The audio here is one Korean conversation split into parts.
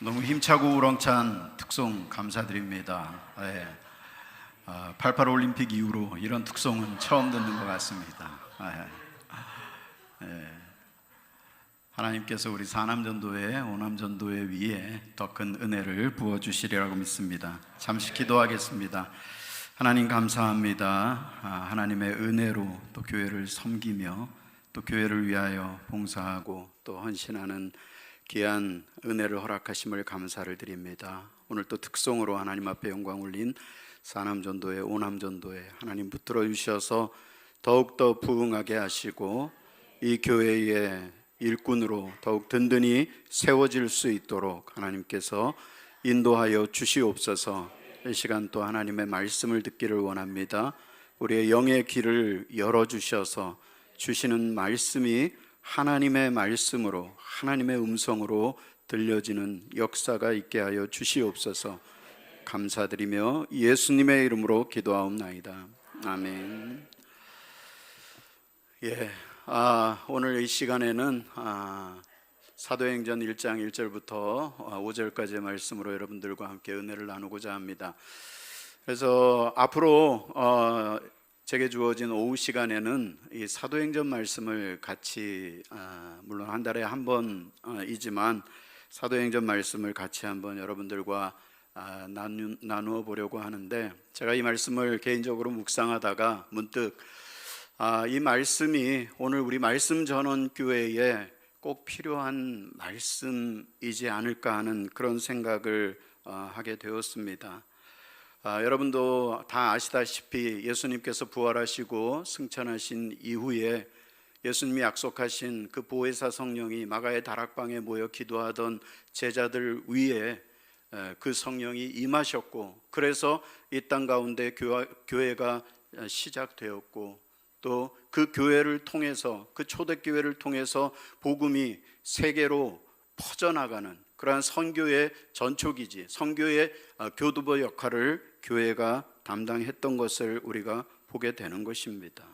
너무 힘차고 우렁찬 특송 감사드립니다. 88 올림픽 이후로 이런 특송은 처음 듣는 것 같습니다. 하나님께서 우리 사남전도회, 오남전도회 위에 더 큰 은혜를 부어주시리라고 믿습니다. 잠시 기도하겠습니다. 하나님 감사합니다. 하나님의 은혜로 또 교회를 섬기며 또 교회를 위하여 봉사하고 또 헌신하는 귀한 은혜를 허락하심을 감사를 드립니다. 오늘 또 특송으로 하나님 앞에 영광 올린 사남전도회, 오남전도회 하나님 붙들어 주셔서 더욱더 부흥하게 하시고 이 교회의 일꾼으로 더욱 든든히 세워질 수 있도록 하나님께서 인도하여 주시옵소서. 이 시간 또 하나님의 말씀을 듣기를 원합니다. 우리의 영의 귀를 열어주셔서 주시는 말씀이 하나님의 말씀으로, 하나님의 음성으로 들려지는 역사가 있게 하여 주시옵소서. 감사드리며 예수님의 이름으로 기도하옵나이다. 아멘. 오늘 이 시간에는 사도행전 1장 1절부터 5절까지의 말씀으로 여러분들과 함께 은혜를 나누고자 합니다. 그래서 앞으로 제게 주어진 오후 시간에는 이 사도행전 말씀을 같이 물론 한 달에 한 번이지만 사도행전 말씀을 같이 한번 여러분들과 나누어 보려고 하는데, 제가 이 말씀을 개인적으로 묵상하다가 문득 이 말씀이 오늘 우리 말씀 전원 교회에 꼭 필요한 말씀이지 않을까 하는 그런 생각을 하게 되었습니다. 여러분도 다 아시다시피 예수님께서 부활하시고 승천하신 이후에 예수님이 약속하신 그 보혜사 성령이 마가의 다락방에 모여 기도하던 제자들 위에 그 성령이 임하셨고, 그래서 이 땅 가운데 교회가 시작되었고, 또 그 교회를 통해서, 그 초대교회를 통해서 복음이 세계로 퍼져나가는 그러한 선교의 전초기지, 선교의 교두보 역할을 교회가 담당했던 것을 우리가 보게 되는 것입니다.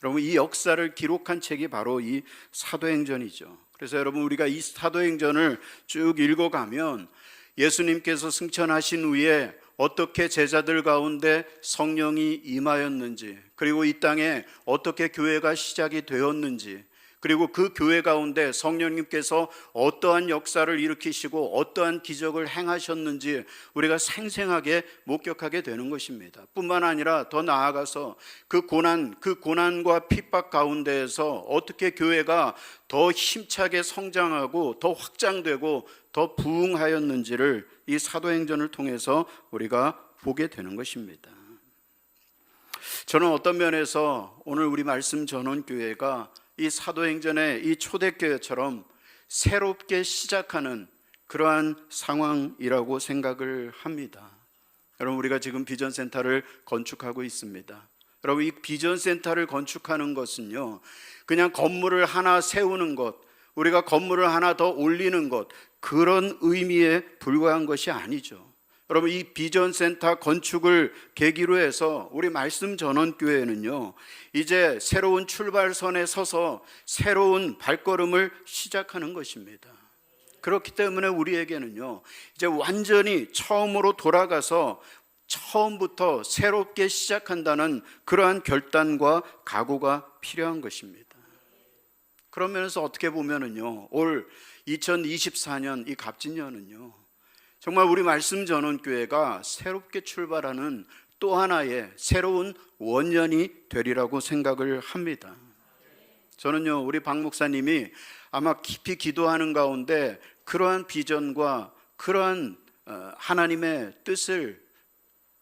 여러분, 이 역사를 기록한 책이 바로 이 사도행전이죠. 그래서 여러분, 우리가 이 사도행전을 쭉 읽어가면 예수님께서 승천하신 후에 어떻게 제자들 가운데 성령이 임하였는지, 그리고 이 땅에 어떻게 교회가 시작이 되었는지, 그리고 그 교회 가운데 성령님께서 어떠한 역사를 일으키시고 어떠한 기적을 행하셨는지 우리가 생생하게 목격하게 되는 것입니다. 뿐만 아니라 더 나아가서 그 고난과 핍박 가운데에서 어떻게 교회가 더 힘차게 성장하고 더 확장되고 더 부흥하였는지를 이 사도행전을 통해서 우리가 보게 되는 것입니다. 저는 어떤 면에서 오늘 우리 말씀 전원교회가 이 사도행전의 이 초대교회처럼 새롭게 시작하는 그러한 상황이라고 생각을 합니다. 여러분, 우리가 지금 비전센터를 건축하고 있습니다. 여러분, 이 비전센터를 건축하는 것은요, 그냥 건물을 하나 세우는 것, 우리가 건물을 하나 더 올리는 것, 그런 의미에 불과한 것이 아니죠. 여러분, 이 비전센터 건축을 계기로 해서 우리 말씀 전원교회는요, 이제 새로운 출발선에 서서 새로운 발걸음을 시작하는 것입니다. 그렇기 때문에 우리에게는요, 이제 완전히 처음으로 돌아가서 처음부터 새롭게 시작한다는 그러한 결단과 각오가 필요한 것입니다. 그런 면에서 어떻게 보면은요, 올 2024년 이 갑진년은요, 정말 우리 말씀 전원교회가 새롭게 출발하는 또 하나의 새로운 원년이 되리라고 생각을 합니다. 저는요, 우리 박 목사님이 아마 깊이 기도하는 가운데 그러한 비전과 그러한 하나님의 뜻을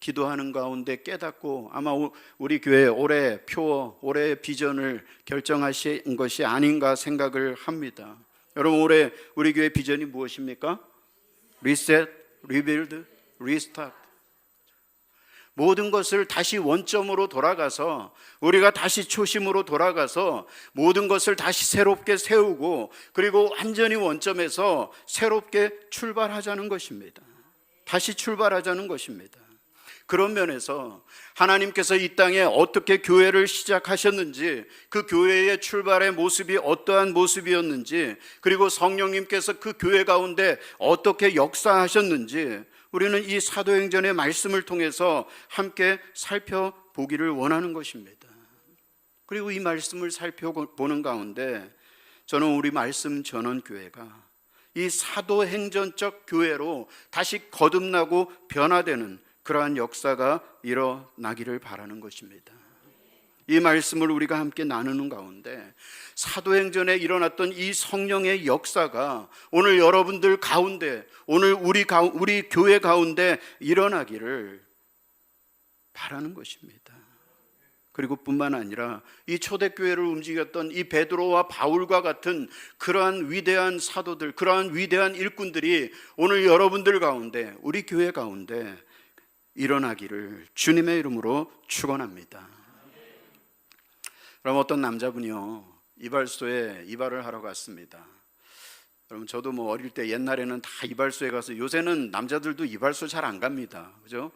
기도하는 가운데 깨닫고 아마 우리 교회 올해 표, 올해의 비전을 결정하신 것이 아닌가 생각을 합니다. 여러분, 올해 우리 교회 비전이 무엇입니까? 리셋, 리빌드, 리스타트. 모든 것을 다시 원점으로 돌아가서, 우리가 다시 초심으로 돌아가서 모든 것을 다시 새롭게 세우고, 그리고 완전히 원점에서 새롭게 출발하자는 것입니다. 다시 출발하자는 것입니다. 그런 면에서 하나님께서 이 땅에 어떻게 교회를 시작하셨는지, 그 교회의 출발의 모습이 어떠한 모습이었는지, 그리고 성령님께서 그 교회 가운데 어떻게 역사하셨는지 우리는 이 사도행전의 말씀을 통해서 함께 살펴보기를 원하는 것입니다. 그리고 이 말씀을 살펴보는 가운데 저는 우리 말씀 전원교회가 이 사도행전적 교회로 다시 거듭나고 변화되는 그러한 역사가 일어나기를 바라는 것입니다. 이 말씀을 우리가 함께 나누는 가운데 사도행전에 일어났던 이 성령의 역사가 오늘 여러분들 가운데, 오늘 우리 교회 가운데 일어나기를 바라는 것입니다. 그리고 뿐만 아니라 이 초대교회를 움직였던 이 베드로와 바울과 같은 그러한 위대한 사도들, 그러한 위대한 일꾼들이 오늘 여러분들 가운데, 우리 교회 가운데 일어나기를 주님의 이름으로 축원합니다. 그럼 어떤 남자분이요, 이발소에 이발을 하러 갔습니다. 여러분, 저도 뭐 어릴 때 옛날에는 다 이발소에 가서, 요새는 남자들도 이발소 잘 안 갑니다. 그죠?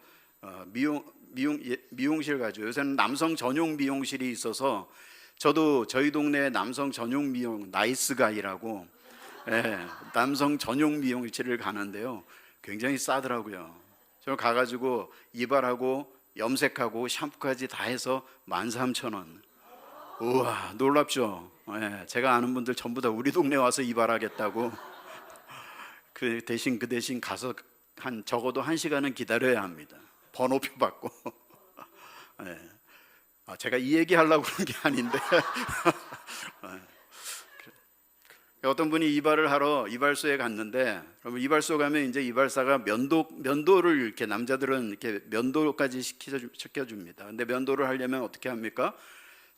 미용실 가죠. 요새는 남성 전용 미용실이 있어서 저도 저희 동네 남성 전용 미용 나이스가이라고, 남성 전용 미용실을 가는데요, 굉장히 싸더라고요. 저 가가지고 이발하고 염색하고 샴푸까지 다 해서 13,000원. 우와, 놀랍죠? 제가 아는 분들 전부 다 우리 동네 와서 이발하겠다고. 그 대신 가서 적어도 1시간은 기다려야 합니다. 번호표 받고. 제가 이 얘기 하려고 그런 게 아닌데. 어떤 분이 이발을 하러 이발소에 갔는데, 그러면 이발소 가면 이제 이발사가 면도를 이렇게, 남자들은 이렇게 면도까지 시켜줍니다. 근데 면도를 하려면 어떻게 합니까?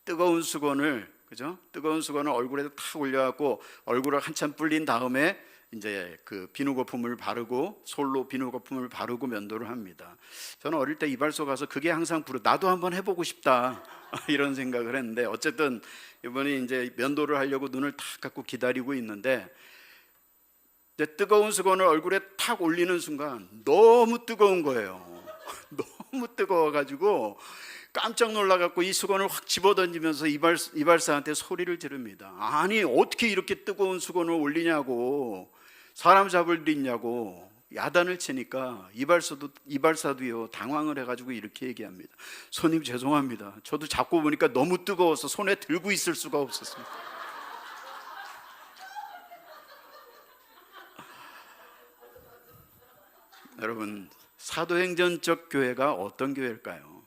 뜨거운 수건을, 그죠? 뜨거운 수건을 얼굴에 탁 올려갖고 얼굴을 한참 불린 다음에 이제 그 비누 거품을 바르고, 솔로 비누 거품을 바르고 면도를 합니다. 저는 어릴 때 이발소 가서 그게 항상 나도 한번 해보고 싶다 이런 생각을 했는데, 어쨌든 이번에 이제 면도를 하려고 눈을 탁 감고 기다리고 있는데, 뜨거운 수건을 얼굴에 탁 올리는 순간 너무 뜨거운 거예요. 너무 뜨거워가지고 깜짝 놀라갖고 이 수건을 확 집어던지면서 이발사한테 소리를 지릅니다. 아니, 어떻게 이렇게 뜨거운 수건을 올리냐고, 사람 잡을 일 있냐고 야단을 치니까 이발사도요 당황을 해가지고 이렇게 얘기합니다. 손님, 죄송합니다. 저도 잡고 보니까 너무 뜨거워서 손에 들고 있을 수가 없었습니다. 여러분, 사도행전적 교회가 어떤 교회일까요?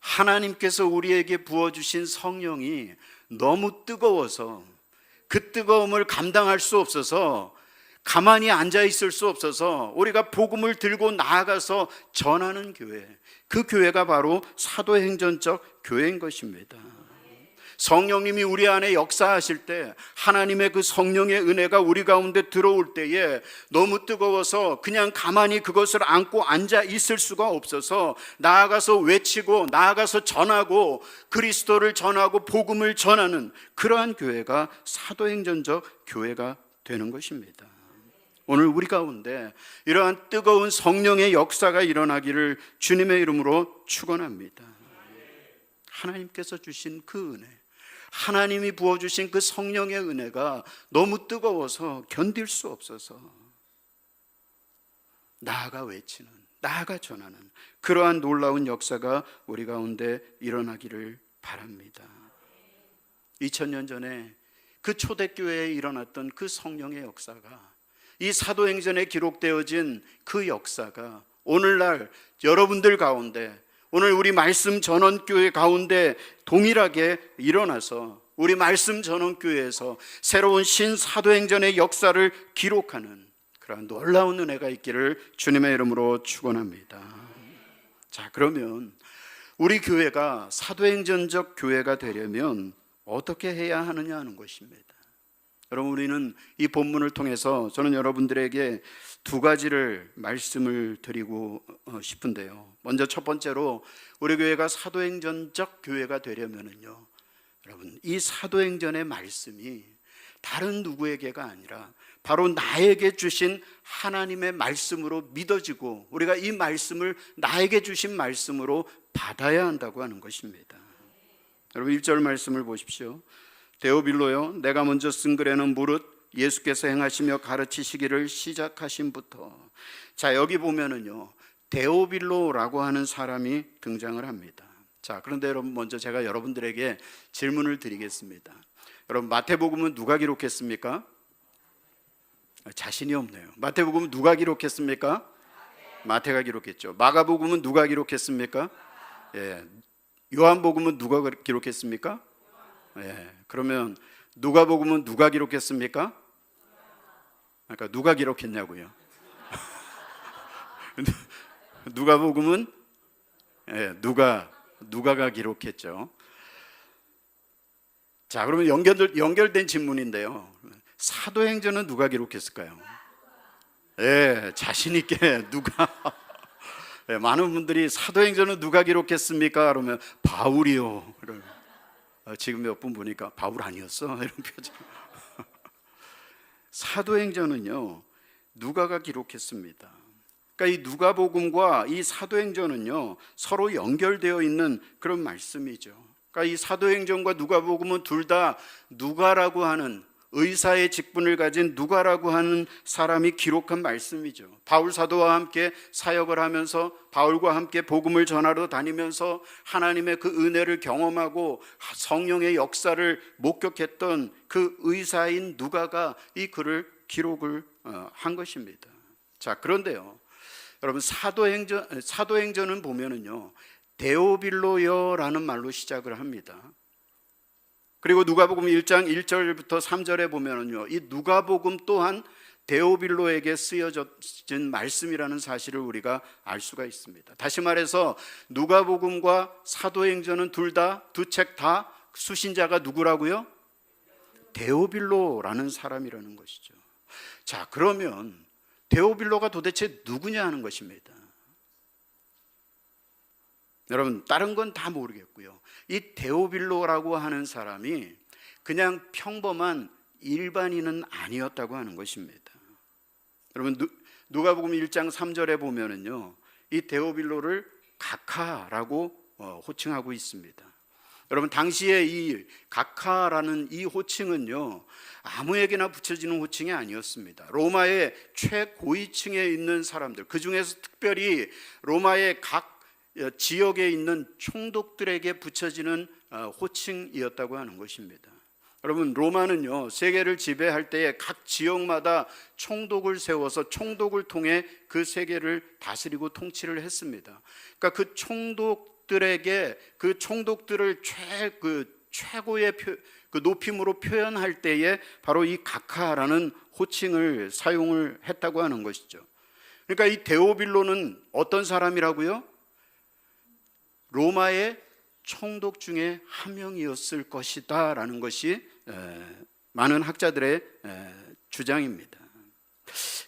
하나님께서 우리에게 부어주신 성령이 너무 뜨거워서 그 뜨거움을 감당할 수 없어서, 가만히 앉아 있을 수 없어서 우리가 복음을 들고 나아가서 전하는 교회, 그 교회가 바로 사도행전적 교회인 것입니다. 성령님이 우리 안에 역사하실 때, 하나님의 그 성령의 은혜가 우리 가운데 들어올 때에 너무 뜨거워서 그냥 가만히 그것을 안고 앉아 있을 수가 없어서 나아가서 외치고, 나아가서 전하고, 그리스도를 전하고 복음을 전하는 그러한 교회가 사도행전적 교회가 되는 것입니다. 오늘 우리 가운데 이러한 뜨거운 성령의 역사가 일어나기를 주님의 이름으로 축원합니다. 하나님께서 주신 그 은혜, 하나님이 부어주신 그 성령의 은혜가 너무 뜨거워서 견딜 수 없어서 나아가 외치는, 나아가 전하는 그러한 놀라운 역사가 우리 가운데 일어나기를 바랍니다. 2000년 전에 그 초대교회에 일어났던 그 성령의 역사가, 이 사도행전에 기록되어진 그 역사가 오늘날 여러분들 가운데, 오늘 우리 말씀 전원교회 가운데 동일하게 일어나서 우리 말씀 전원교회에서 새로운 신사도행전의 역사를 기록하는 그러한 놀라운 은혜가 있기를 주님의 이름으로 축원합니다. 자, 그러면 우리 교회가 사도행전적 교회가 되려면 어떻게 해야 하느냐 하는 것입니다. 여러분, 우리는 이 본문을 통해서 저는 여러분들에게 두 가지를 말씀을 드리고 싶은데요. 먼저 첫 번째로, 우리 교회가 사도행전적 교회가 되려면은요, 여러분, 이 사도행전의 말씀이 다른 누구에게가 아니라 바로 나에게 주신 하나님의 말씀으로 믿어지고 우리가 이 말씀을 나에게 주신 말씀으로 받아야 한다고 하는 것입니다. 여러분 1절 말씀을 보십시오. 데오빌로요, 내가 먼저 쓴 글에는 무릇 예수께서 행하시며 가르치시기를 시작하신부터. 자, 여기 보면은요, 데오빌로라고 하는 사람이 등장을 합니다. 자, 그런데 여러분 먼저 제가 여러분들에게 질문을 드리겠습니다. 여러분 마태복음은 누가 기록했습니까? 자신이 없네요. 마태복음은 누가 기록했습니까? 마태가 기록했죠. 마가복음은 누가 기록했습니까? 예. 요한복음은 누가 기록했습니까? 예. 그러면 누가복음은 누가 기록했습니까? 그러니까 누가 기록했냐고요. 누가복음은 예, 누가가 기록했죠. 자, 그러면 연결된 질문인데요. 사도행전은 누가 기록했을까요? 예, 자신 있게 누가 예, 많은 분들이 사도행전은 누가 기록했습니까? 그러면 바울이요. 지금 몇 분 보니까 바울 아니었어? 이런 표정. 사도행전은요, 누가가 기록했습니다. 그러니까 이 누가복음과 이 사도행전은요, 서로 연결되어 있는 그런 말씀이죠. 그러니까 이 사도행전과 누가복음은 둘 다 누가라고 하는 의사의 직분을 가진 누가라고 하는 사람이 기록한 말씀이죠. 바울 사도와 함께 사역을 하면서 바울과 함께 복음을 전하러 다니면서 하나님의 그 은혜를 경험하고 성령의 역사를 목격했던 그 의사인 누가가 이 글을 기록을 한 것입니다. 자, 그런데요, 여러분 사도행전은 보면은요, 데오빌로여라는 말로 시작을 합니다. 그리고 누가복음 1장 1절부터 3절에 보면은요, 이 누가복음 또한 데오빌로에게 쓰여진 말씀이라는 사실을 우리가 알 수가 있습니다. 다시 말해서 누가복음과 사도행전은 둘 다, 두 책 다 수신자가 누구라고요? 데오빌로라는 사람이라는 것이죠. 자, 그러면 데오빌로가 도대체 누구냐 하는 것입니다. 여러분 다른 건 다 모르겠고요, 이 데오빌로라고 하는 사람이 그냥 평범한 일반인은 아니었다고 하는 것입니다. 여러분 누가복음 1장 3절에 보면은요, 이 데오빌로를 각하라고 호칭하고 있습니다. 여러분 당시에 이 각하라는 이 호칭은요, 아무에게나 붙여지는 호칭이 아니었습니다. 로마의 최고위층에 있는 사람들, 그 중에서 특별히 로마의 각 지역에 있는 총독들에게 붙여지는 호칭이었다고 하는 것입니다. 여러분 로마는요, 세계를 지배할 때에 각 지역마다 총독을 세워서 총독을 통해 그 세계를 다스리고 통치를 했습니다. 그러니까 그 총독들에게 그 총독들을 최고의 그 높임으로 표현할 때에 바로 이 각하라는 호칭을 사용을 했다고 하는 것이죠. 그러니까 이 데오빌로는 어떤 사람이라고요? 로마의 총독 중에 한 명이었을 것이다 라는 것이 많은 학자들의 주장입니다.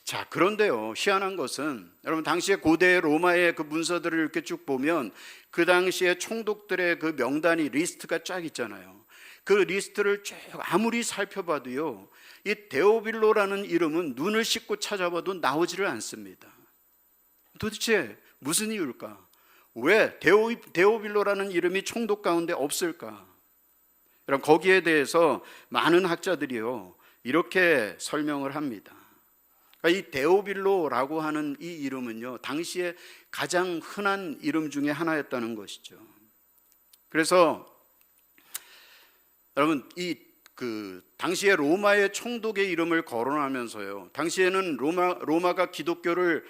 자, 그런데요, 희한한 것은 여러분 당시에 고대 로마의 그 문서들을 이렇게 쭉 보면 그 당시에 총독들의 그 명단이 리스트가 쫙 있잖아요. 그 리스트를 쭉 아무리 살펴봐도요, 이 데오빌로라는 이름은 눈을 씻고 찾아봐도 나오지를 않습니다. 도대체 무슨 이유일까? 왜 데오빌로라는 이름이 총독 가운데 없을까? 여러분 거기에 대해서 많은 학자들이요, 이렇게 설명을 합니다. 그러니까 이 데오빌로라고 하는 이 이름은요, 당시에 가장 흔한 이름 중에 하나였다는 것이죠. 그래서 여러분 그 당시에 로마의 총독의 이름을 거론하면서요, 당시에는 로마가 기독교를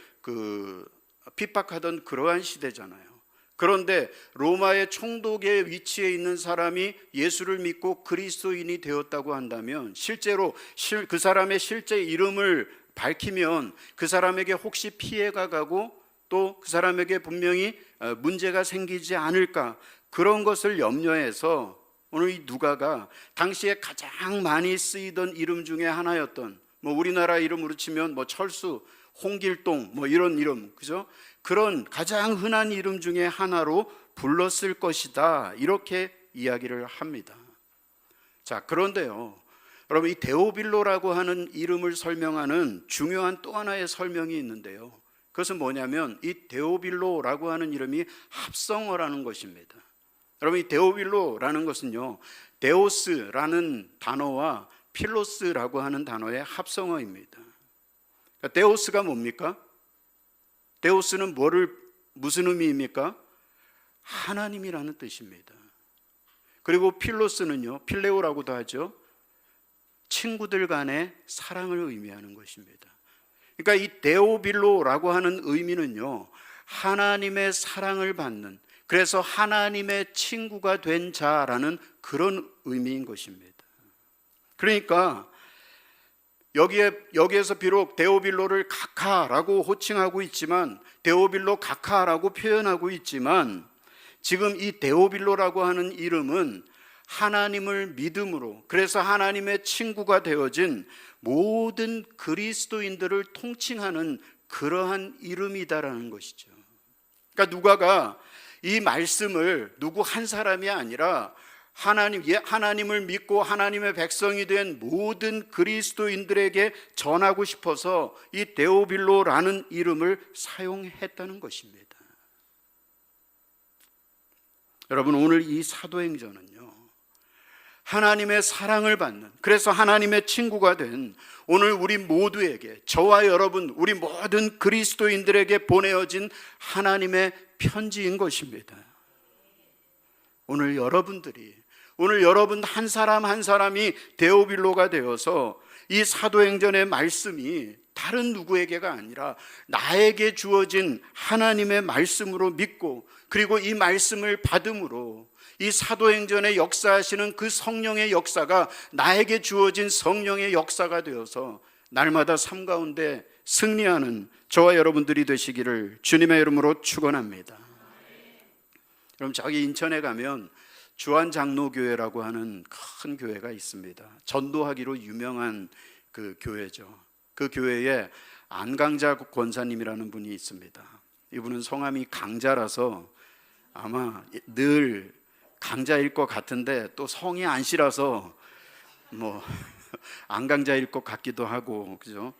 핍박하던 그러한 시대잖아요. 그런데 로마의 총독의 위치에 있는 사람이 예수를 믿고 그리스도인이 되었다고 한다면 실제로 그 사람의 실제 이름을 밝히면 그 사람에게 혹시 피해가 가고 또 그 사람에게 분명히 문제가 생기지 않을까, 그런 것을 염려해서 오늘 이 누가가 당시에 가장 많이 쓰이던 이름 중에 하나였던, 우리나라 이름으로 치면 철수, 홍길동 이런 이름, 그죠? 그런 가장 흔한 이름 중에 하나로 불렀을 것이다, 이렇게 이야기를 합니다. 자, 그런데요, 여러분, 이 데오빌로라고 하는 이름을 설명하는 중요한 또 하나의 설명이 있는데요. 그것은 뭐냐면 이 데오빌로라고 하는 이름이 합성어라는 것입니다. 여러분, 이 데오빌로라는 것은요, 데오스라는 단어와 필로스라고 하는 단어의 합성어입니다. 그러니까 데오스가 뭡니까? 데오스는 무슨 의미입니까? 하나님이라는 뜻입니다. 그리고 필로스는요, 필레오라고도 하죠. 친구들 간의 사랑을 의미하는 것입니다. 그러니까 이 데오빌로라고 하는 의미는요, 하나님의 사랑을 받는, 그래서 하나님의 친구가 된 자라는 그런 의미인 것입니다. 그러니까 여기에서 비록 데오빌로를 가카라고 호칭하고 있지만, 데오빌로 가카라고 표현하고 있지만, 지금 이 데오빌로라고 하는 이름은 하나님을 믿음으로, 그래서 하나님의 친구가 되어진 모든 그리스도인들을 통칭하는 그러한 이름이다라는 것이죠. 그러니까 누가가 이 말씀을 누구 한 사람이 아니라 하나님을 믿고 하나님의 백성이 된 모든 그리스도인들에게 전하고 싶어서 이 데오빌로라는 이름을 사용했다는 것입니다. 여러분, 오늘 이 사도행전은요, 하나님의 사랑을 받는, 그래서 하나님의 친구가 된 오늘 우리 모두에게, 저와 여러분, 우리 모든 그리스도인들에게 보내어진 하나님의 편지인 것입니다. 오늘 여러분 한 사람 한 사람이 데오빌로가 되어서 이 사도행전의 말씀이 다른 누구에게가 아니라 나에게 주어진 하나님의 말씀으로 믿고, 그리고 이 말씀을 받음으로 이 사도행전의 역사하시는 그 성령의 역사가 나에게 주어진 성령의 역사가 되어서 날마다 삶 가운데 승리하는 저와 여러분들이 되시기를 주님의 이름으로 축원합니다. 그럼 저기 인천에 가면 주안장로교회라고 하는 큰 교회가 있습니다. 전도하기로 유명한 그 교회죠. 그 교회에 안강자 권사님이라는 분이 있습니다. 이분은 성함이 강자라서 아마 늘 강자일 것 같은데 또 성이 안씨라서 뭐 안강자일 것 같기도 하고, 그죠?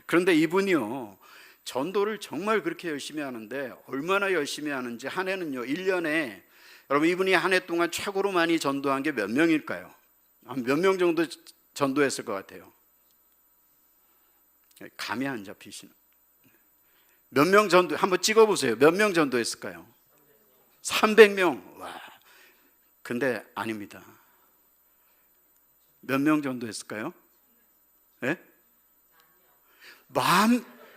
그런데 이분이요, 전도를 정말 그렇게 열심히 하는데, 얼마나 열심히 하는지, 한 해는요 1년에, 여러분, 이분이 한 해 동안 최고로 많이 전도한 게 몇 명일까요? 몇 명 정도 전도했을 것 같아요? 감이 안 잡히시는. 몇 명 전도, 한번 찍어보세요. 몇 명 전도했을까요? 300명. 와. 근데 아닙니다. 몇 명 전도했을까요? 예?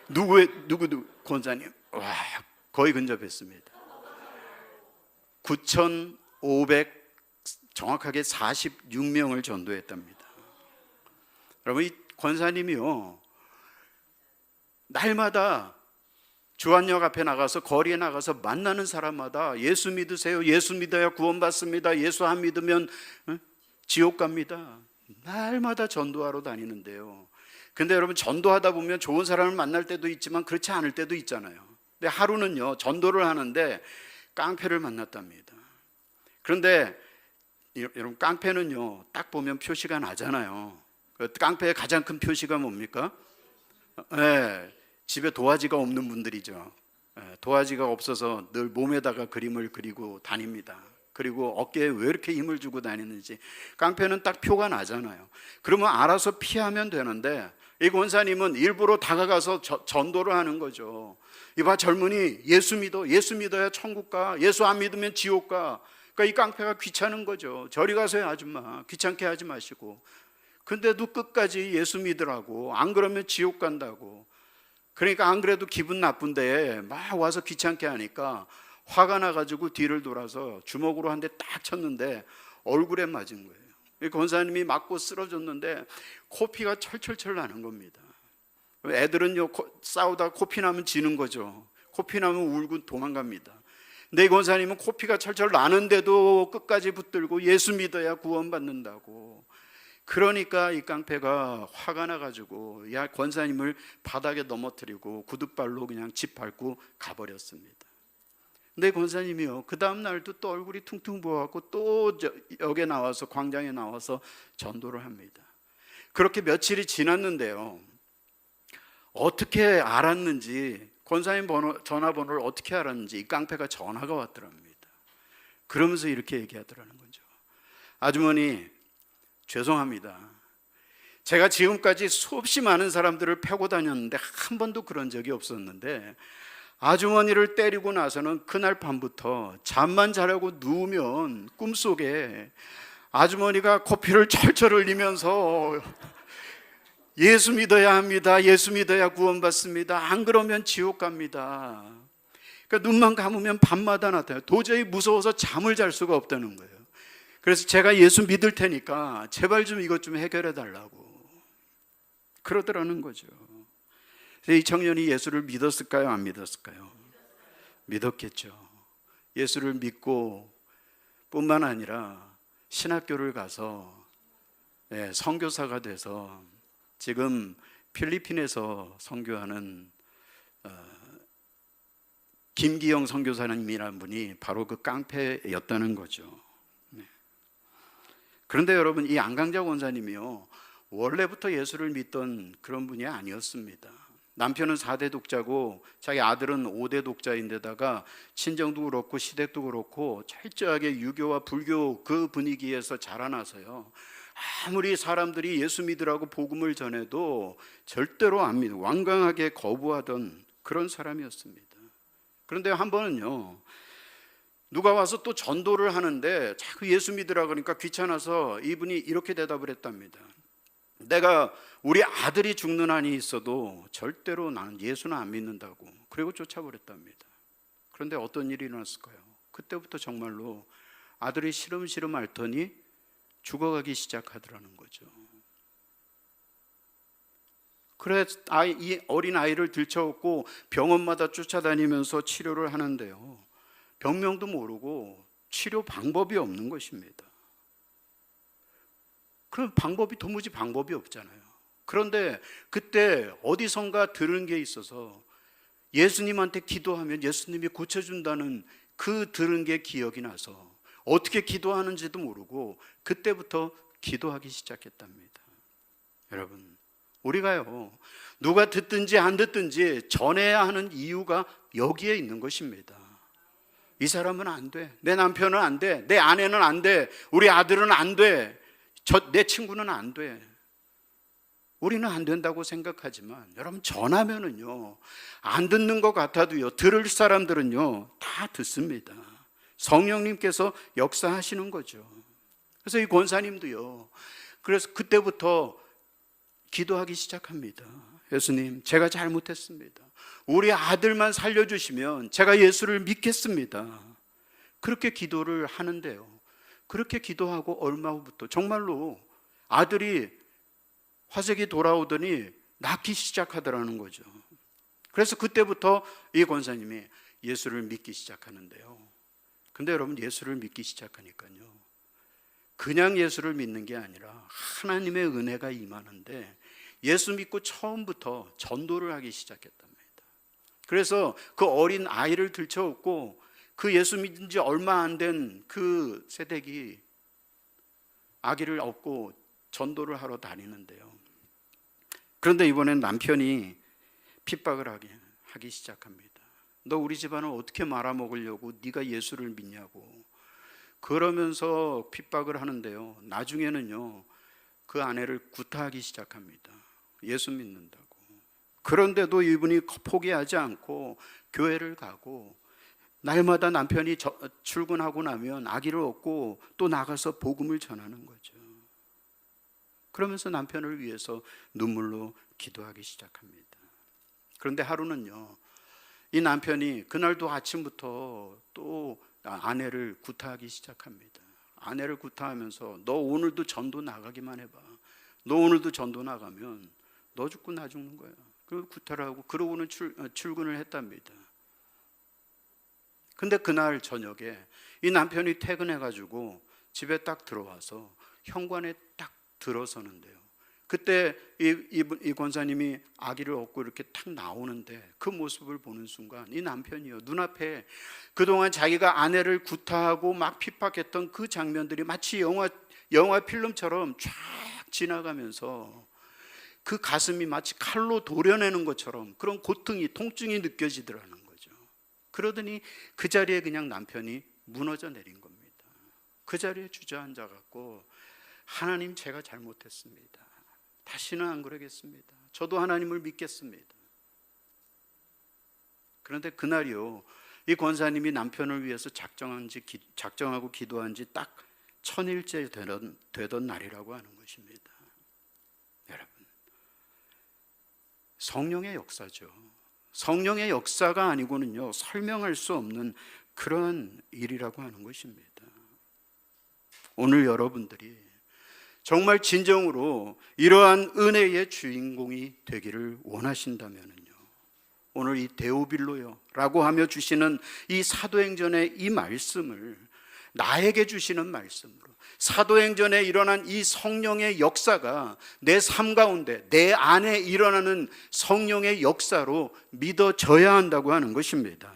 누구 권사님? 와, 거의 근접했습니다. 9,500, 정확하게 46명을 전도했답니다. 여러분, 이 권사님이요, 날마다 주안역 앞에 나가서, 거리에 나가서 만나는 사람마다 예수 믿으세요, 예수 믿어야 구원받습니다, 예수 안 믿으면 지옥 갑니다, 날마다 전도하러 다니는데요. 근데 여러분, 전도하다 보면 좋은 사람을 만날 때도 있지만 그렇지 않을 때도 있잖아요. 근데 하루는요, 전도를 하는데 깡패를 만났답니다. 그런데 여러분, 깡패는요 딱 보면 표시가 나잖아요. 깡패의 가장 큰 표시가 뭡니까? 집에 도화지가 없는 분들이죠. 도화지가 없어서 늘 몸에다가 그림을 그리고 다닙니다. 그리고 어깨에 왜 이렇게 힘을 주고 다니는지 깡패는 딱 표가 나잖아요. 그러면 알아서 피하면 되는데, 이 권사님은 일부러 다가가서 전도를 하는 거죠. 이봐 젊은이, 예수 믿어, 예수 믿어야 천국 가, 예수 안 믿으면 지옥 가. 그러니까 이 깡패가 귀찮은 거죠. 저리 가세요 아줌마, 귀찮게 하지 마시고. 근데도 끝까지 예수 믿으라고, 안 그러면 지옥 간다고. 그러니까 안 그래도 기분 나쁜데 막 와서 귀찮게 하니까 화가 나가지고 뒤를 돌아서 주먹으로 한 대 딱 쳤는데 얼굴에 맞은 거예요. 이 권사님이 맞고 쓰러졌는데 코피가 철철철 나는 겁니다. 애들은요 싸우다 코피 나면 지는 거죠. 코피 나면 울고 도망갑니다. 근데 이 권사님은 코피가 철철 나는데도 끝까지 붙들고 예수 믿어야 구원받는다고. 그러니까 이 깡패가 화가 나가지고 권사님을 바닥에 넘어뜨리고 구둣발로 그냥 짓밟고 가버렸습니다. 근데 권사님이요, 그 다음 날도 또 얼굴이 퉁퉁 부어갖고 또 역에 나와서, 광장에 나와서 전도를 합니다. 그렇게 며칠이 지났는데요, 어떻게 알았는지, 권사님 전화번호를 어떻게 알았는지 이 깡패가 전화가 왔더랍니다. 그러면서 이렇게 얘기하더라는 거죠. 아주머니, 죄송합니다. 제가 지금까지 수없이 많은 사람들을 패고 다녔는데 한 번도 그런 적이 없었는데, 아주머니를 때리고 나서는 그날 밤부터 잠만 자려고 누우면 꿈속에 아주머니가 코피를 철철 흘리면서 예수 믿어야 합니다, 예수 믿어야 구원받습니다, 안 그러면 지옥 갑니다. 그러니까 눈만 감으면 밤마다 나타나요. 도저히 무서워서 잠을 잘 수가 없다는 거예요. 그래서 제가 예수 믿을 테니까 제발 좀 이것 좀 해결해 달라고 그러더라는 거죠. 이 청년이 예수를 믿었을까요, 안 믿었을까요? 믿었겠죠. 예수를 믿고 뿐만 아니라 신학교를 가서 선교사가 돼서 지금 필리핀에서 선교하는 김기영 선교사님이라는 분이 바로 그 깡패였다는 거죠. 그런데 여러분, 이 안강자 권사님이요, 원래부터 예수를 믿던 그런 분이 아니었습니다. 남편은 4대 독자고 자기 아들은 5대 독자인데다가 친정도 그렇고 시댁도 그렇고 철저하게 유교와 불교 그 분위기에서 자라나서요, 아무리 사람들이 예수 믿으라고 복음을 전해도 절대로 안 믿고 완강하게 거부하던 그런 사람이었습니다. 그런데 한 번은요, 누가 와서 또 전도를 하는데 자꾸 예수 믿으라 그러니까 귀찮아서 이분이 이렇게 대답을 했답니다. 내가 우리 아들이 죽는 한이 있어도 절대로 나는 예수는 안 믿는다고. 그리고 쫓아버렸답니다. 그런데 어떤 일이 일어났을까요? 그때부터 정말로 아들이 시름시름 앓더니 죽어가기 시작하더라는 거죠. 그래 이 어린 아이를 들쳐업고 병원마다 쫓아다니면서 치료를 하는데요, 병명도 모르고 치료 방법이 없는 것입니다. 그럼 도무지 방법이 없잖아요. 그런데 그때 어디선가 들은 게 있어서 예수님한테 기도하면 예수님이 고쳐준다는 그 들은 게 기억이 나서 어떻게 기도하는지도 모르고 그때부터 기도하기 시작했답니다. 여러분, 우리가요, 누가 듣든지 안 듣든지 전해야 하는 이유가 여기에 있는 것입니다. 이 사람은 안 돼, 내 남편은 안 돼, 내 아내는 안 돼, 우리 아들은 안 돼, 내 친구는 안 돼. 우리는 안 된다고 생각하지만 여러분, 전하면은요, 안 듣는 것 같아도요, 들을 사람들은요 다 듣습니다. 성령님께서 역사하시는 거죠. 그래서 이 권사님도요, 그래서 그때부터 기도하기 시작합니다. 예수님, 제가 잘못했습니다. 우리 아들만 살려주시면 제가 예수를 믿겠습니다. 그렇게 기도를 하는데요, 그렇게 기도하고 얼마 후부터 정말로 아들이 화색이 돌아오더니 낳기 시작하더라는 거죠. 그래서 그때부터 이 권사님이 예수를 믿기 시작하는데요, 근데 여러분, 예수를 믿기 시작하니까요, 그냥 예수를 믿는 게 아니라 하나님의 은혜가 임하는데 예수 믿고 처음부터 전도를 하기 시작했답니다. 그래서 그 어린 아이를 들쳐업고 그 예수 믿은 지 얼마 안 된 그 세댁이 아기를 업고 전도를 하러 다니는데요, 그런데 이번엔 남편이 핍박을 하기 시작합니다. 너 우리 집안을 어떻게 말아먹으려고 네가 예수를 믿냐고 그러면서 핍박을 하는데요, 나중에는요 그 아내를 구타하기 시작합니다. 예수 믿는다고. 그런데도 이분이 포기하지 않고 교회를 가고 날마다 남편이 출근하고 나면 아기를 얻고 또 나가서 복음을 전하는 거죠. 그러면서 남편을 위해서 눈물로 기도하기 시작합니다. 그런데 하루는요, 이 남편이 그날도 아침부터 또 아내를 구타하기 시작합니다. 아내를 구타하면서 너 오늘도 전도 나가기만 해봐. 너 오늘도 전도 나가면 너 죽고 나 죽는 거야. 그리고 구타를 하고 그러고는 출근을 했답니다. 근데 그날 저녁에 이 남편이 퇴근해가지고 집에 딱 들어와서 현관에 딱 들어서는데요, 그때 이 권사님이 아기를 업고 이렇게 탁 나오는데 그 모습을 보는 순간 이 남편이요, 눈앞에 그동안 자기가 아내를 구타하고 막 핍박했던 그 장면들이 마치 영화 필름처럼 쫙 지나가면서 그 가슴이 마치 칼로 도려내는 것처럼 그런 고통이, 통증이 느껴지더라는 거죠. 그러더니 그 자리에 그냥 남편이 무너져 내린 겁니다. 그 자리에 주저앉아 갖고 하나님, 제가 잘못했습니다. 다시는 안 그러겠습니다. 저도 하나님을 믿겠습니다. 그런데 그날이요, 이 권사님이 남편을 위해서 작정하고 기도한 지 딱 1000일째 되던 날이라고 하는 것입니다. 여러분, 성령의 역사죠. 성령의 역사가 아니고는요, 설명할 수 없는 그런 일이라고 하는 것입니다. 오늘 여러분들이 정말 진정으로 이러한 은혜의 주인공이 되기를 원하신다면요, 오늘 이 데오빌로요 라고 하며 주시는 이 사도행전의 이 말씀을 나에게 주시는 말씀으로, 사도행전에 일어난 이 성령의 역사가 내 삶 가운데, 내 안에 일어나는 성령의 역사로 믿어져야 한다고 하는 것입니다.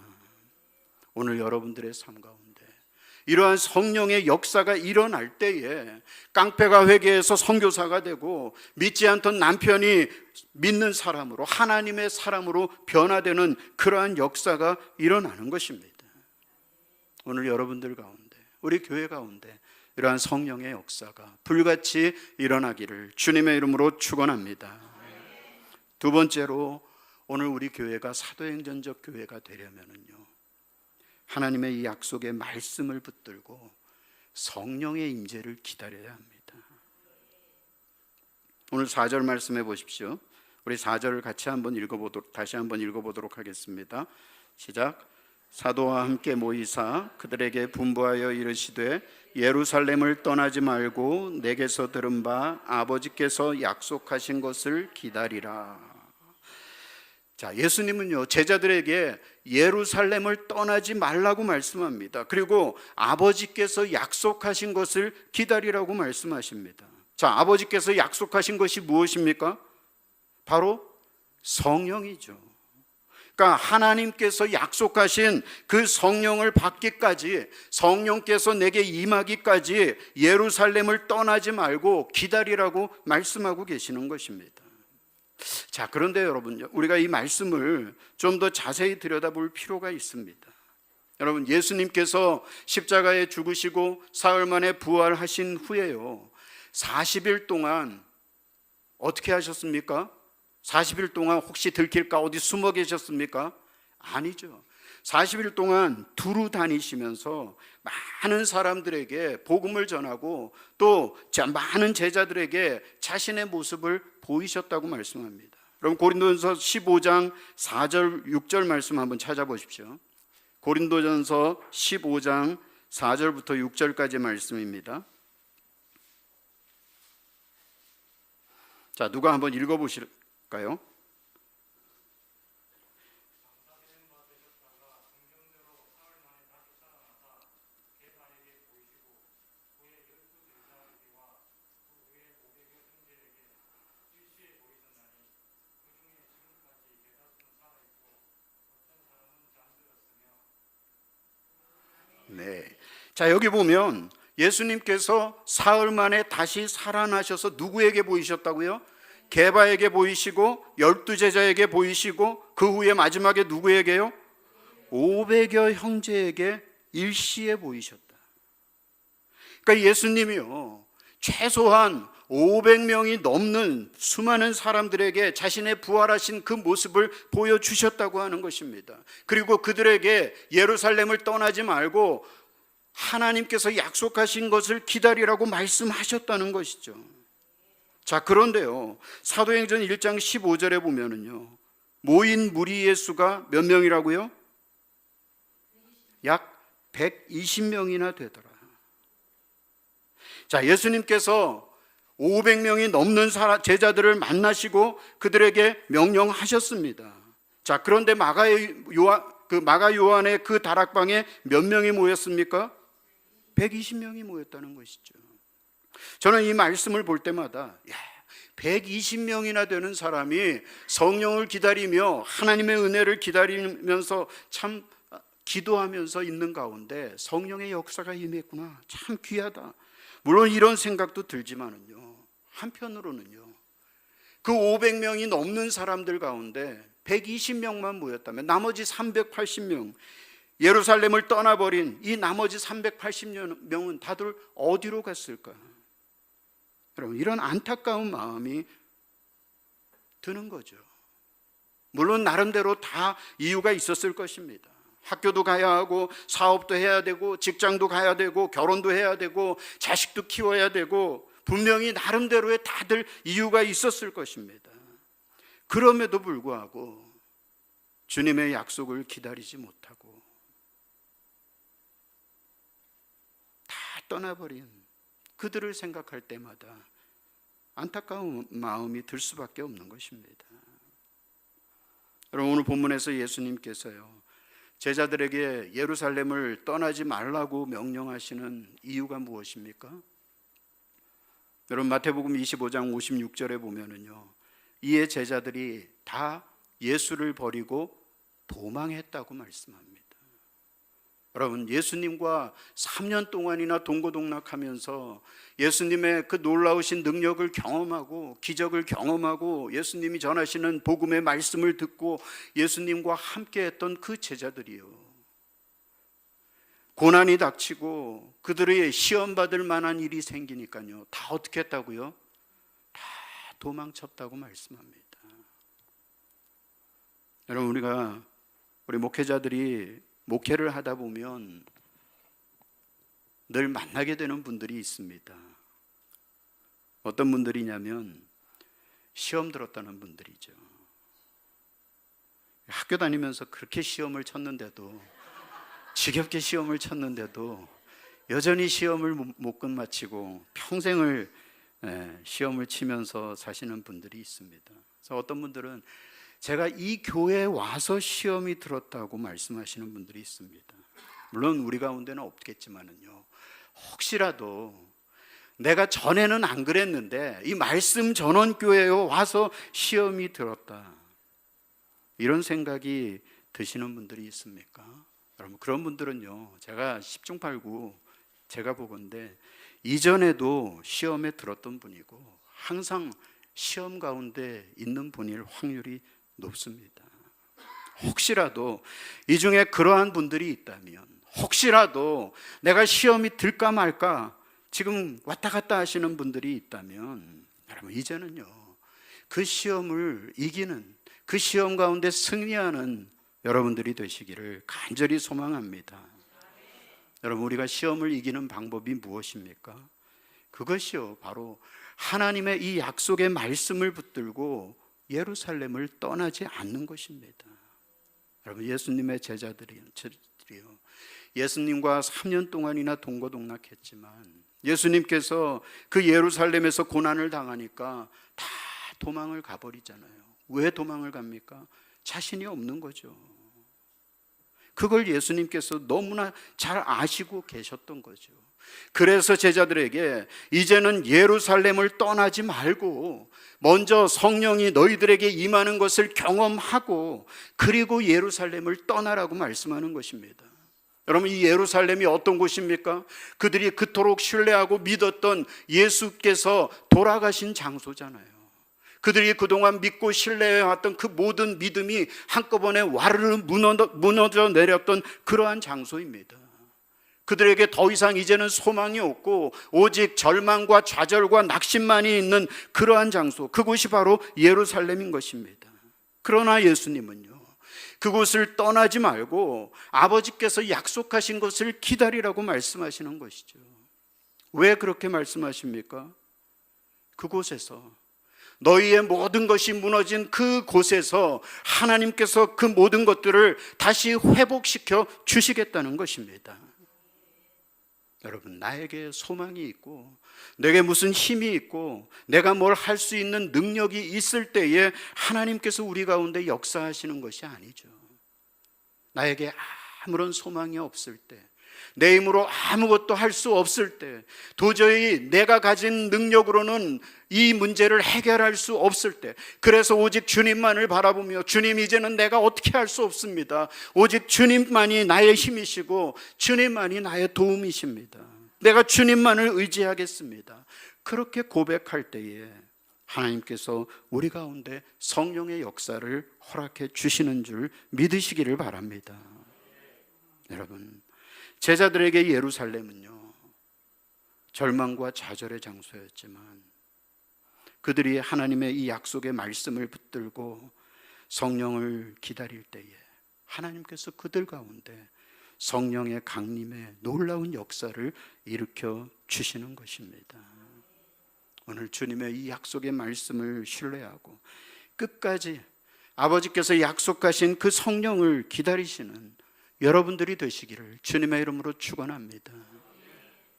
오늘 여러분들의 삶 가운데 이러한 성령의 역사가 일어날 때에 깡패가 회개해서 선교사가 되고 믿지 않던 남편이 믿는 사람으로, 하나님의 사람으로 변화되는 그러한 역사가 일어나는 것입니다. 오늘 여러분들 가운데, 우리 교회 가운데 이러한 성령의 역사가 불같이 일어나기를 주님의 이름으로 축원합니다. 두 번째로, 오늘 우리 교회가 사도행전적 교회가 되려면요, 하나님의 이 약속의 말씀을 붙들고 성령의 임재를 기다려야 합니다. 오늘 4절 말씀해 보십시오. 우리 4절을 다시 한번 읽어보도록 하겠습니다. 시작. 사도와 함께 모이사 그들에게 분부하여 이르시되 예루살렘을 떠나지 말고 내게서 들은 바 아버지께서 약속하신 것을 기다리라. 자, 예수님은요, 제자들에게 예루살렘을 떠나지 말라고 말씀합니다. 그리고 아버지께서 약속하신 것을 기다리라고 말씀하십니다. 자, 아버지께서 약속하신 것이 무엇입니까? 바로 성령이죠. 그러니까 하나님께서 약속하신 그 성령을 받기까지, 성령께서 내게 임하기까지 예루살렘을 떠나지 말고 기다리라고 말씀하고 계시는 것입니다. 자, 그런데 여러분, 우리가 이 말씀을 좀 더 자세히 들여다볼 필요가 있습니다. 여러분, 예수님께서 십자가에 죽으시고 사흘 만에 부활하신 후에요, 40일 동안 어떻게 하셨습니까? 40일 동안 혹시 들킬까 어디 숨어 계셨습니까? 아니죠. 40일 동안 두루 다니시면서 많은 사람들에게 복음을 전하고 또 많은 제자들에게 자신의 모습을 보이셨다고 말씀합니다. 그럼 고린도전서 15장 4절 6절 말씀 한번 찾아보십시오. 고린도전서 15장 4절부터 6절까지 말씀입니다. 자, 누가 한번 읽어보실까요? 네. 자, 여기 보면 예수님께서 사흘 만에 다시 살아나셔서 누구에게 보이셨다고요? 게바에게 보이시고 12제자에게 보이시고 그 후에 마지막에 누구에게요? 500여 형제에게 일시에 보이셨다. 그러니까 예수님이요, 최소한 500명이 넘는 수많은 사람들에게 자신의 부활하신 그 모습을 보여주셨다고 하는 것입니다. 그리고 그들에게 예루살렘을 떠나지 말고 하나님께서 약속하신 것을 기다리라고 말씀하셨다는 것이죠. 자, 그런데요, 사도행전 1장 15절에 보면은요, 모인 무리의 수가 몇 명이라고요? 약 120명이나 되더라. 자, 예수님께서 500명이 넘는 제자들을 만나시고 그들에게 명령하셨습니다. 자, 그런데 마가 요한의 그 다락방에 몇 명이 모였습니까? 120명이 모였다는 것이죠. 저는 이 말씀을 볼 때마다 120명이나 되는 사람이 성령을 기다리며 하나님의 은혜를 기다리면서 참 기도하면서 있는 가운데 성령의 역사가 임했구나, 참 귀하다. 물론 이런 생각도 들지만은요, 한편으로는요, 그 500명이 넘는 사람들 가운데 120명만 모였다면 나머지 380명, 예루살렘을 떠나버린 이 나머지 380명은 다들 어디로 갔을까? 여러분, 이런 안타까운 마음이 드는 거죠. 물론 나름대로 다 이유가 있었을 것입니다. 학교도 가야 하고, 사업도 해야 되고, 직장도 가야 되고, 결혼도 해야 되고, 자식도 키워야 되고, 분명히 나름대로의 다들 이유가 있었을 것입니다. 그럼에도 불구하고 주님의 약속을 기다리지 못하고 다 떠나버린 그들을 생각할 때마다 안타까운 마음이 들 수밖에 없는 것입니다. 여러분, 오늘 본문에서 예수님께서요, 제자들에게 예루살렘을 떠나지 말라고 명령하시는 이유가 무엇입니까? 여러분, 마태복음 25장 56절에 보면은요, 이에 제자들이 다 예수를 버리고 도망했다고 말씀합니다. 여러분, 예수님과 3년 동안이나 동고동락하면서 예수님의 그 놀라우신 능력을 경험하고 기적을 경험하고 예수님이 전하시는 복음의 말씀을 듣고 예수님과 함께 했던 그 제자들이요, 고난이 닥치고 그들의 시험받을 만한 일이 생기니까요, 다 어떻게 했다고요? 다 도망쳤다고 말씀합니다. 여러분, 우리 목회자들이 목회를 하다 보면 늘 만나게 되는 분들이 있습니다. 어떤 분들이냐면 시험 들었다는 분들이죠. 학교 다니면서 그렇게 시험을 쳤는데도, 지겹게 시험을 쳤는데도 여전히 시험을 못 끝마치고 평생을 시험을 치면서 사시는 분들이 있습니다. 그래서 어떤 분들은 제가 이 교회에 와서 시험이 들었다고 말씀하시는 분들이 있습니다. 물론 우리 가운데는 없겠지만은요, 혹시라도 내가 전에는 안 그랬는데 이 말씀 전원교회에 와서 시험이 들었다, 이런 생각이 드시는 분들이 있습니까? 여러분, 그런 분들은요, 제가 10중 8구 제가 보건대 이전에도 시험에 들었던 분이고 항상 시험 가운데 있는 분일 확률이 높습니다. 혹시라도 이 중에 그러한 분들이 있다면, 혹시라도 내가 시험이 들까 말까 지금 왔다 갔다 하시는 분들이 있다면, 여러분, 이제는요, 그 시험을 이기는, 그 시험 가운데 승리하는 여러분들이 되시기를 간절히 소망합니다. 여러분, 우리가 시험을 이기는 방법이 무엇입니까? 그것이요, 바로 하나님의 이 약속의 말씀을 붙들고 예루살렘을 떠나지 않는 것입니다. 여러분, 예수님의 제자들이요, 예수님과 3년 동안이나 동고동락했지만 예수님께서 그 예루살렘에서 고난을 당하니까 다 도망을 가버리잖아요. 왜 도망을 갑니까? 자신이 없는 거죠. 그걸 예수님께서 너무나 잘 아시고 계셨던 거죠. 그래서 제자들에게 이제는 예루살렘을 떠나지 말고 먼저 성령이 너희들에게 임하는 것을 경험하고 그리고 예루살렘을 떠나라고 말씀하는 것입니다. 여러분, 이 예루살렘이 어떤 곳입니까? 그들이 그토록 신뢰하고 믿었던 예수께서 돌아가신 장소잖아요. 그들이 그동안 믿고 신뢰해왔던 그 모든 믿음이 한꺼번에 와르르 무너져 내렸던 그러한 장소입니다. 그들에게 더 이상 이제는 소망이 없고 오직 절망과 좌절과 낙심만이 있는 그러한 장소, 그곳이 바로 예루살렘인 것입니다. 그러나 예수님은요, 그곳을 떠나지 말고 아버지께서 약속하신 것을 기다리라고 말씀하시는 것이죠. 왜 그렇게 말씀하십니까? 그곳에서, 너희의 모든 것이 무너진 그곳에서 하나님께서 그 모든 것들을 다시 회복시켜 주시겠다는 것입니다. 여러분, 나에게 소망이 있고 내게 무슨 힘이 있고 내가 뭘 할 수 있는 능력이 있을 때에 하나님께서 우리 가운데 역사하시는 것이 아니죠. 나에게 아무런 소망이 없을 때, 내 힘으로 아무것도 할 수 없을 때, 도저히 내가 가진 능력으로는 이 문제를 해결할 수 없을 때, 그래서 오직 주님만을 바라보며, 주님, 이제는 내가 어떻게 할 수 없습니다. 오직 주님만이 나의 힘이시고 주님만이 나의 도움이십니다. 내가 주님만을 의지하겠습니다. 그렇게 고백할 때에 하나님께서 우리 가운데 성령의 역사를 허락해 주시는 줄 믿으시기를 바랍니다. 여러분, 제자들에게 예루살렘은요, 절망과 좌절의 장소였지만 그들이 하나님의 이 약속의 말씀을 붙들고 성령을 기다릴 때에 하나님께서 그들 가운데 성령의 강림의 놀라운 역사를 일으켜 주시는 것입니다. 오늘 주님의 이 약속의 말씀을 신뢰하고 끝까지 아버지께서 약속하신 그 성령을 기다리시는 여러분들이 되시기를 주님의 이름으로 축원합니다.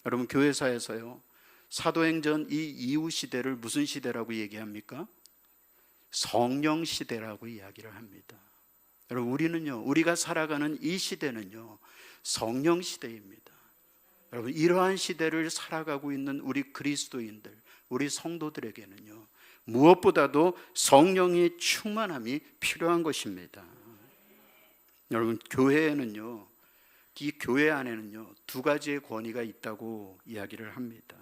여러분, 교회사에서요, 사도행전 이 이후 시대를 무슨 시대라고 얘기합니까? 성령 시대라고 이야기를 합니다. 여러분, 우리가 살아가는 이 시대는요, 성령 시대입니다. 여러분, 이러한 시대를 살아가고 있는 우리 그리스도인들, 우리 성도들에게는요, 무엇보다도 성령의 충만함이 필요한 것입니다. 여러분, 교회에는요, 이 교회 안에는요, 두 가지의 권위가 있다고 이야기를 합니다.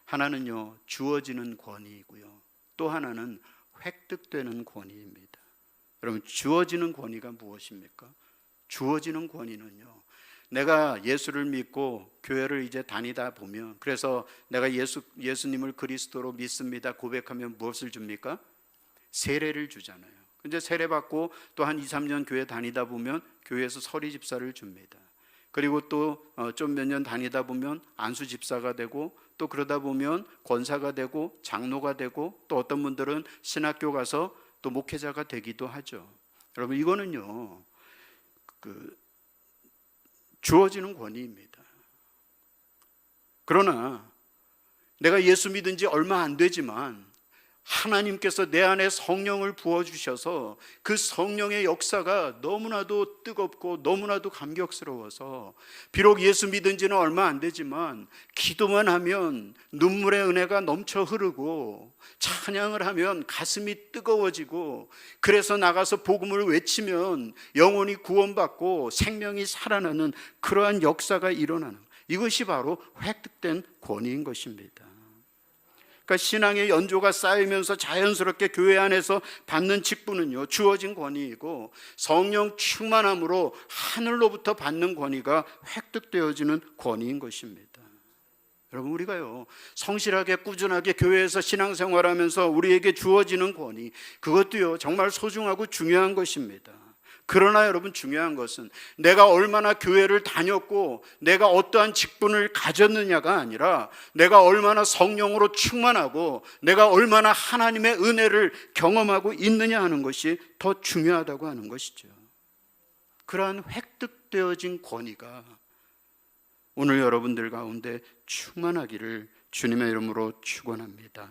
하나는요, 주어지는 권위이고요, 또 하나는 획득되는 권위입니다. 여러분, 주어지는 권위가 무엇입니까? 주어지는 권위는요, 내가 예수를 믿고 교회를 이제 다니다 보면, 그래서 내가 예수님을 그리스도로 믿습니다 고백하면 무엇을 줍니까? 세례를 주잖아요. 근데 세례 받고 또 한 2, 3년 교회 다니다 보면 교회에서 서리 집사를 줍니다. 그리고 또 좀 몇 년 다니다 보면 안수 집사가 되고, 또 그러다 보면 권사가 되고 장로가 되고, 또 어떤 분들은 신학교 가서 또 목회자가 되기도 하죠. 여러분, 이거는요, 주어지는 권위입니다. 그러나 내가 예수 믿은 지 얼마 안 되지만 하나님께서 내 안에 성령을 부어주셔서 그 성령의 역사가 너무나도 뜨겁고 너무나도 감격스러워서, 비록 예수 믿은 지는 얼마 안 되지만 기도만 하면 눈물의 은혜가 넘쳐 흐르고, 찬양을 하면 가슴이 뜨거워지고, 그래서 나가서 복음을 외치면 영혼이 구원받고 생명이 살아나는 그러한 역사가 일어나는, 이것이 바로 획득된 권위인 것입니다. 그러니까 신앙의 연조가 쌓이면서 자연스럽게 교회 안에서 받는 직분은요, 주어진 권위이고, 성령 충만함으로 하늘로부터 받는 권위가 획득되어지는 권위인 것입니다. 여러분, 우리가요, 성실하게 꾸준하게 교회에서 신앙생활하면서 우리에게 주어지는 권위, 그것도요 정말 소중하고 중요한 것입니다. 그러나 여러분, 중요한 것은 내가 얼마나 교회를 다녔고 내가 어떠한 직분을 가졌느냐가 아니라, 내가 얼마나 성령으로 충만하고 내가 얼마나 하나님의 은혜를 경험하고 있느냐 하는 것이 더 중요하다고 하는 것이죠. 그러한 획득되어진 권위가 오늘 여러분들 가운데 충만하기를 주님의 이름으로 축원합니다.